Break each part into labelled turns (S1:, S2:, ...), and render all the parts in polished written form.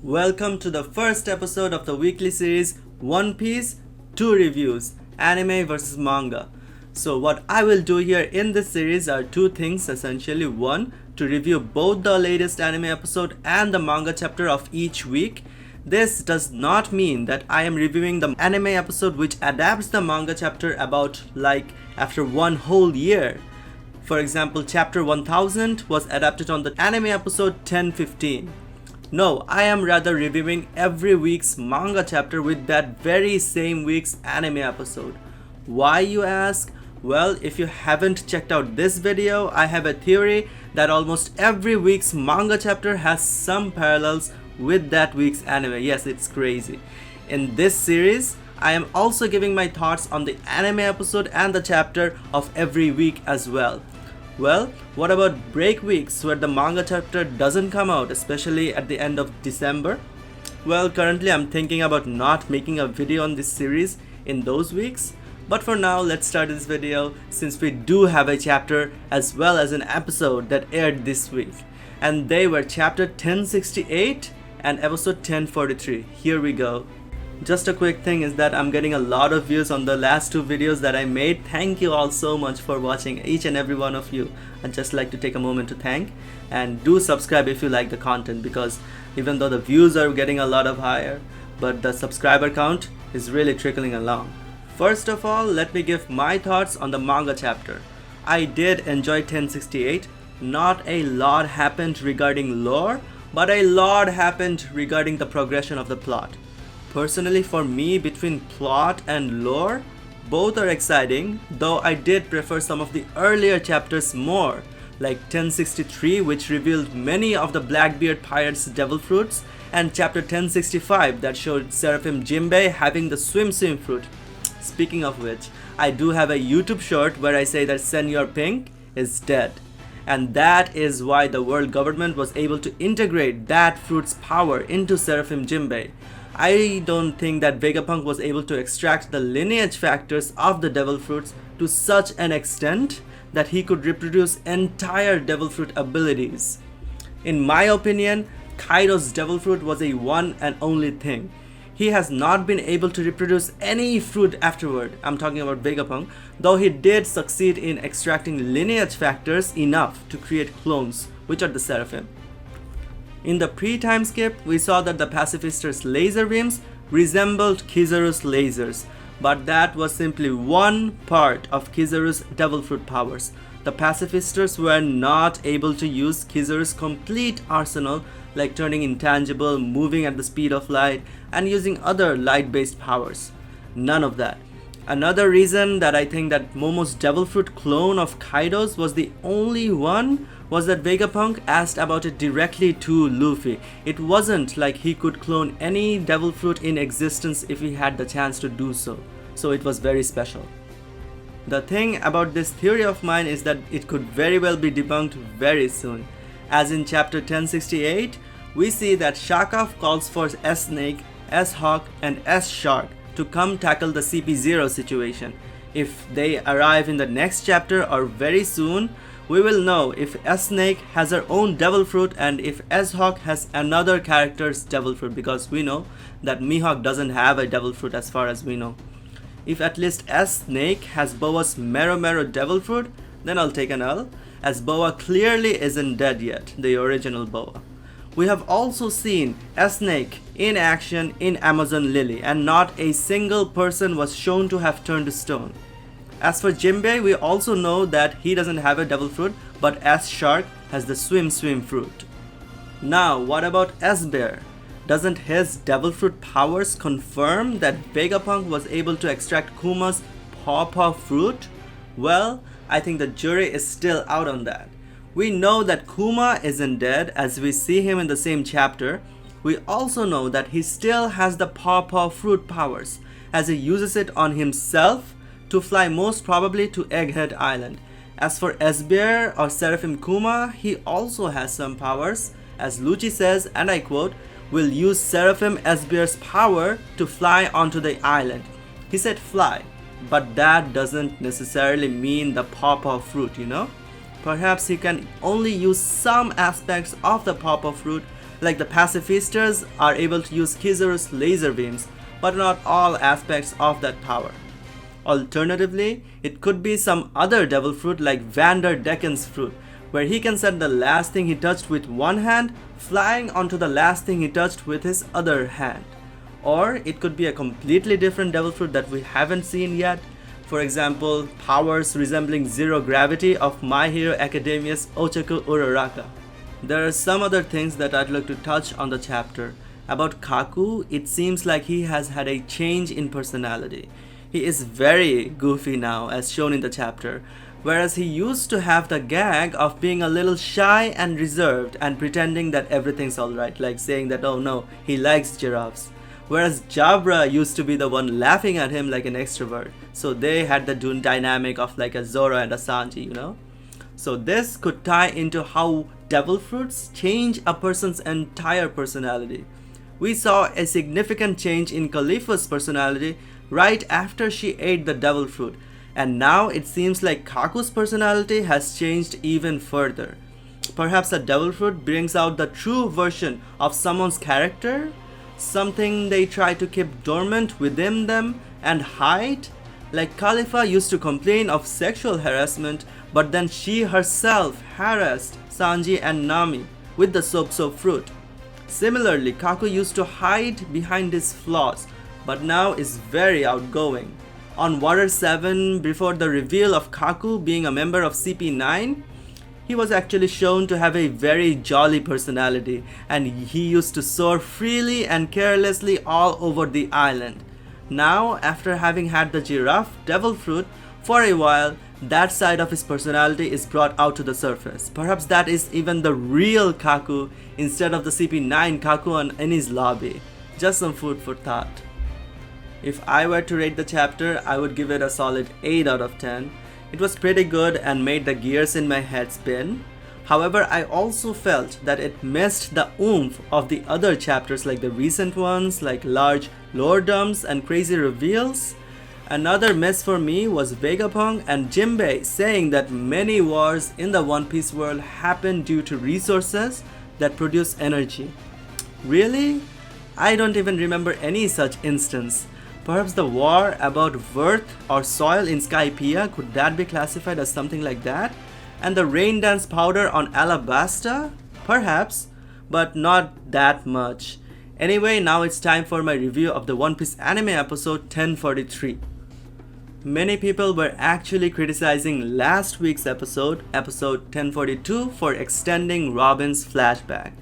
S1: Welcome to the first episode of the weekly series One Piece 2 Reviews Anime vs Manga. So, what I will do here in this series are two things essentially. One, to review both the latest anime episode and the manga chapter of each week. This does not mean that I am reviewing the anime episode which adapts the manga chapter about after one whole year. For example, chapter 1000 was adapted on the anime episode 1015. No, I am rather reviewing every week's manga chapter with that very same week's anime episode. Why, you ask? Well, if you haven't checked out this video, I have a theory that almost every week's manga chapter has some parallels with that week's anime. Yes, it's crazy. In this series, I am also giving my thoughts on the anime episode and the chapter of every week as well. Well, what about break weeks where the manga chapter doesn't come out, especially at the end of December? Well, currently I'm thinking about not making a video on this series in those weeks. But for now, let's start this video since we do have a chapter as well as an episode that aired this week. And they were chapter 1068 and episode 1043. Here we go. Just a quick thing is that I'm getting a lot of views on the last two videos that I made. Thank you all so much for watching, each and every one of you. I'd just like to take a moment to thank, and do subscribe if you like the content, because even though the views are getting a lot of higher, but the subscriber count is really trickling along. First of all, let me give my thoughts on the manga chapter. I did enjoy 1068. Not a lot happened regarding lore, but a lot happened regarding the progression of the plot. Personally, for me, between plot and lore, both are exciting, though I did prefer some of the earlier chapters more, like 1063, which revealed many of the Blackbeard pirates' devil fruits, and chapter 1065 that showed Seraphim Jinbei having the swim fruit. Speaking of which, I do have a YouTube short where I say that Senor Pink is dead. And that is why the world government was able to integrate that fruit's power into Seraphim Jinbei. I don't think that Vegapunk was able to extract the lineage factors of the devil fruits to such an extent that he could reproduce entire devil fruit abilities. In my opinion, Kaido's devil fruit was a one and only thing. He has not been able to reproduce any fruit afterward. I'm talking about Vegapunk, though he did succeed in extracting lineage factors enough to create clones, which are the Seraphim. In the pre-time skip, we saw that the pacifisters' laser beams resembled Kizaru's lasers, but that was simply one part of Kizaru's devil fruit powers. The pacifisters were not able to use Kizaru's complete arsenal, like turning intangible, moving at the speed of light, and using other light-based powers. None of that. Another reason that I think that Momo's devil fruit clone of Kaido's was the only one was that Vegapunk asked about it directly to Luffy. It wasn't like he could clone any devil fruit in existence if he had the chance to do so. So it was very special. The thing about this theory of mine is that it could very well be debunked very soon. As in chapter 1068, we see that Shakaf calls for S-Snake, S-Hawk, and S-Shark to come tackle the CP0 situation. If they arrive in the next chapter or very soon, we will know if S-Snake has her own devil fruit and if S-Hawk has another character's devil fruit, because we know that Mihawk doesn't have a devil fruit as far as we know. If at least S-Snake has Boa's Mero devil fruit, then I'll take an L, as Boa clearly isn't dead yet, the original Boa. We have also seen S-Snake in action in Amazon Lily, and not a single person was shown to have turned to stone. As for Jinbei, we also know that he doesn't have a devil fruit, but S-Shark has the swim fruit. Now, what about S-Bear? Doesn't his devil fruit powers confirm that Vegapunk was able to extract Kuma's Paw fruit? Well, I think the jury is still out on that. We know that Kuma isn't dead as we see him in the same chapter. We also know that he still has the Paw fruit powers, as he uses it on himself to fly most probably to Egghead Island. As for S-Bear or Seraphim Kuma, he also has some powers, as Lucci says, and I quote, "We'll use Seraphim S-Bear's power to fly onto the island." He said fly, but that doesn't necessarily mean the Paw fruit, you know? Perhaps he can only use some aspects of the Paw fruit Like the pacifistas are able to use Kizaru's laser beams, but not all aspects of that power. Alternatively, it could be some other devil fruit like Vander Decken's fruit, where he can set the last thing he touched with one hand flying onto the last thing he touched with his other hand. Or it could be a completely different devil fruit that we haven't seen yet. For example, powers resembling zero gravity of My Hero Academia's Ochaku Uraraka. There are some other things that I'd like to touch on the chapter. About Kaku, it seems like he has had a change in personality. He is very goofy now, as shown in the chapter, whereas he used to have the gag of being a little shy and reserved and pretending that everything's alright, like saying that oh no, he likes giraffes. Whereas Jabra used to be the one laughing at him like an extrovert. So they had the dynamic of like a Zoro and a Sanji, you know? So this could tie into how devil fruits change a person's entire personality. We saw a significant change in Khalifa's personality right after she ate the devil fruit. And now it seems like Kaku's personality has changed even further. Perhaps a devil fruit brings out the true version of someone's character? Something they try to keep dormant within them and hide? Like Khalifa used to complain of sexual harassment, but then she herself harassed Sanji and Nami with the soap fruit. Similarly, Kaku used to hide behind his flaws, but now is very outgoing. On Water 7, before the reveal of Kaku being a member of CP9, he was actually shown to have a very jolly personality, and he used to soar freely and carelessly all over the island. Now, after having had the giraffe devil fruit for a while, that side of his personality is brought out to the surface. Perhaps that is even the real Kaku instead of the CP9 Kaku in his lobby. Just some food for thought. If I were to rate the chapter, I would give it a solid 8 out of 10. It was pretty good and made the gears in my head spin. However, I also felt that it missed the oomph of the other chapters like the recent ones like large lore dumps and crazy reveals. Another miss for me was Vegapunk and Jinbei saying that many wars in the One Piece world happen due to resources that produce energy. Really? I don't even remember any such instance. Perhaps the war about Worth or soil in Skypiea, could that be classified as something like that? And the rain dance powder on Alabasta? Perhaps, but not that much. Anyway, now it's time for my review of the One Piece anime episode 1043. Many people were actually criticizing last week's episode 1042, for extending Robin's flashback.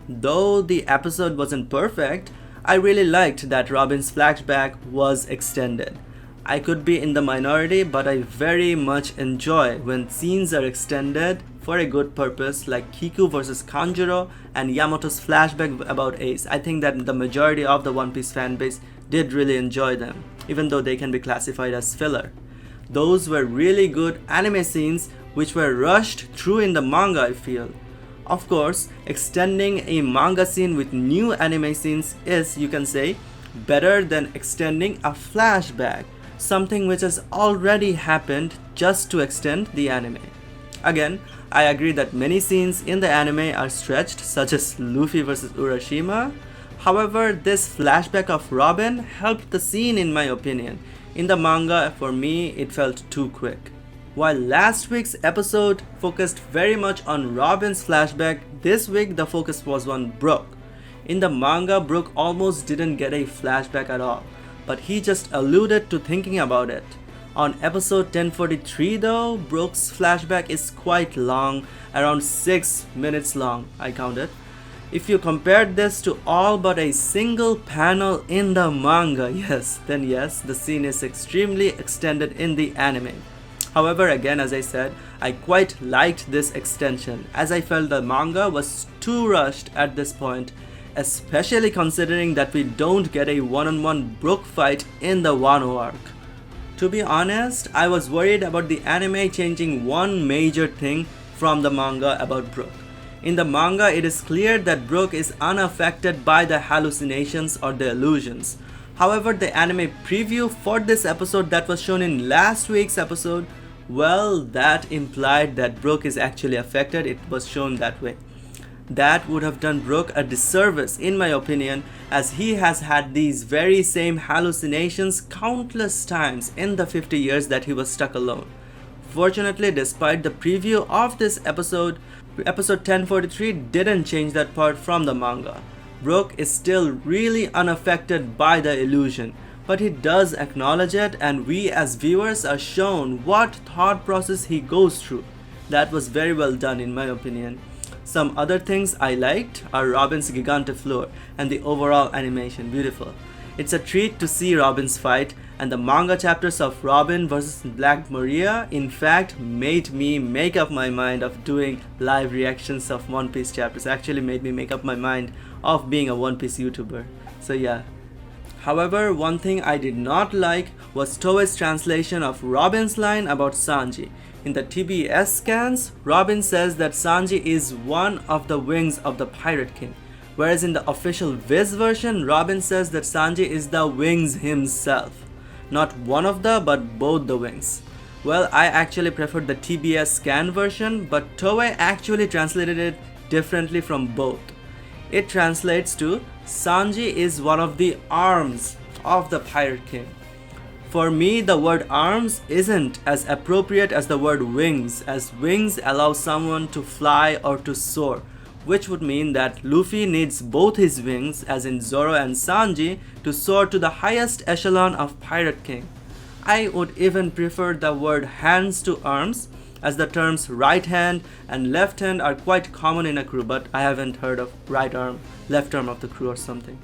S1: Though the episode wasn't perfect, I really liked that Robin's flashback was extended. I could be in the minority, but I very much enjoy when scenes are extended for a good purpose, like Kiku vs Kanjuro and Yamato's flashback about Ace. I think that the majority of the One Piece fanbase did really enjoy them, even though they can be classified as filler. Those were really good anime scenes which were rushed through in the manga, I feel. Of course, extending a manga scene with new anime scenes is, you can say, better than extending a flashback, something which has already happened just to extend the anime. Again, I agree that many scenes in the anime are stretched, such as Luffy vs Urashima. However, this flashback of Robin helped the scene in my opinion. In the manga, for me, it felt too quick. While last week's episode focused very much on Robin's flashback, this week the focus was on Brook. In the manga, Brook almost didn't get a flashback at all, but he just alluded to thinking about it. On episode 1043 though, Brook's flashback is quite long, around 6 minutes long, I counted. If you compared this to all but a single panel in the manga, then yes, the scene is extremely extended in the anime. However, again, as I said, I quite liked this extension, as I felt the manga was too rushed at this point, especially considering that we don't get a one-on-one Brook fight in the Wano arc. To be honest, I was worried about the anime changing one major thing from the manga about Brook. In the manga, it is clear that Brook is unaffected by the hallucinations or the illusions. However, the anime preview for this episode that was shown in last week's episode, well, that implied that Brook is actually affected. It was shown that way. That would have done Brook a disservice in my opinion, as he has had these very same hallucinations countless times in the 50 years that he was stuck alone. Fortunately, despite the preview of this episode 1043 didn't change that part from the manga. Brook is still really unaffected by the illusion, but he does acknowledge it, and we as viewers are shown what thought process he goes through. That was very well done in my opinion. Some other things I liked are Robin's Gigantafleur and the overall animation, beautiful. It's a treat to see Robin's fight, and the manga chapters of Robin vs Black Maria in fact made me make up my mind of doing live reactions of One Piece chapters. Actually made me make up my mind of being a One Piece YouTuber. So yeah. However, one thing I did not like was Toei's translation of Robin's line about Sanji. In the TBS scans, Robin says that Sanji is one of the wings of the Pirate King, whereas in the official Viz version, Robin says that Sanji is the wings himself. Not one of the, but both the wings. Well, I actually preferred the TBS scan version, but Toei actually translated it differently from both. It translates to Sanji is one of the arms of the Pirate King. For me, the word arms isn't as appropriate as the word wings, as wings allow someone to fly or to soar, which would mean that Luffy needs both his wings, as in Zoro and Sanji, to soar to the highest echelon of Pirate King. I would even prefer the word hands to arms, as the terms right hand and left hand are quite common in a crew, but I haven't heard of right arm, left arm of the crew or something.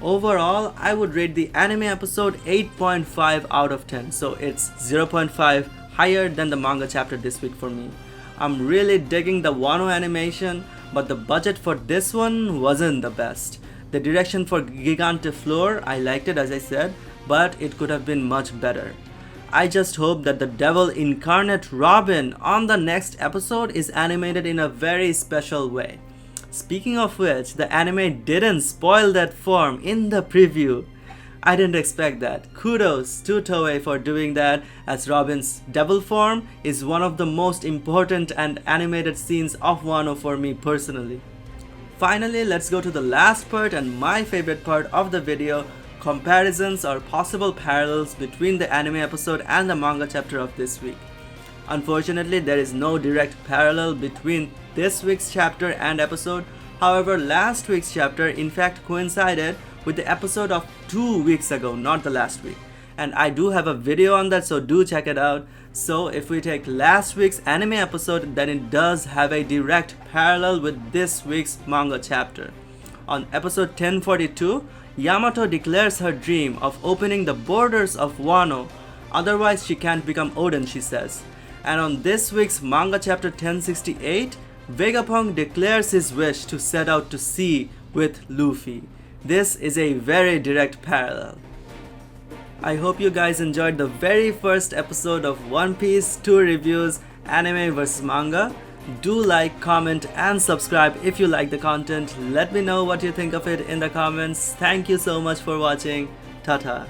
S1: Overall, I would rate the anime episode 8.5 out of 10, so it's 0.5 higher than the manga chapter this week for me. I'm really digging the Wano animation, but the budget for this one wasn't the best. The direction for Gigantafleur, I liked it as I said, but it could have been much better. I just hope that the devil incarnate Robin on the next episode is animated in a very special way. Speaking of which, the anime didn't spoil that form in the preview. I didn't expect that. Kudos to Toei for doing that, as Robin's devil form is one of the most important and animated scenes of Wano for me personally. Finally, let's go to the last part and my favorite part of the video, comparisons or possible parallels between the anime episode and the manga chapter of this week. Unfortunately, there is no direct parallel between this week's chapter and episode. However, last week's chapter in fact coincided with the episode of 2 weeks ago, not the last week. And I do have a video on that, so do check it out. So if we take last week's anime episode, then it does have a direct parallel with this week's manga chapter. On episode 1042, Yamato declares her dream of opening the borders of Wano, otherwise she can't become Oden, she says. And on this week's manga chapter 1068, Vegapunk declares his wish to set out to sea with Luffy. This is a very direct parallel. I hope you guys enjoyed the very first episode of One Piece 2 Reviews Anime vs Manga. Do like, comment and subscribe if you like the content. Let me know what you think of it in the comments. Thank you so much for watching. Tata.